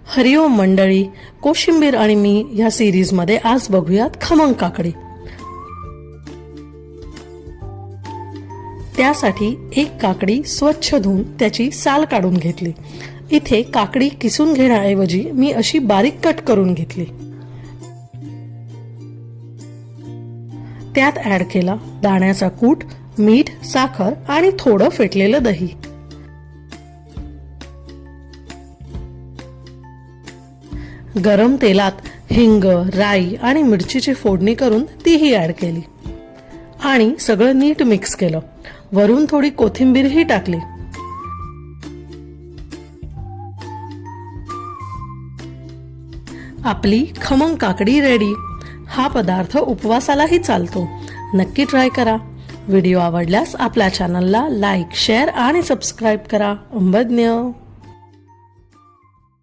हरिओम मंडळी, कोशिंबीर आणि मी या सिरीज मध्ये आज बघूयात खमंग काकडी। त्यासाठी एक काकडी स्वच्छ धुवून त्याची साल काढून घेतली। इथे काकडी किसून घेण्याऐवजी मी अशी बारीक कट करून घेतली। त्यात ऍड केला दाण्याचा कूट, मीठ, साखर आणि थोडं फेटलेलं दही। गरम तेलात हिंग, राई आणि मिरचीची फोडणी करून तीही ऍड केली आणि सगळं नीट मिक्स केलं। वरून थोडी कोथिंबीरही टाकली। आपली खमंग काकडी रेडी। हा पदार्थ उपवासालाही चालतो। नक्की ट्राय करा। व्हिडिओ आवडल्यास आपल्या चॅनलला लाईक, शेअर आणि सबस्क्राइब करा। अंबज्ञ।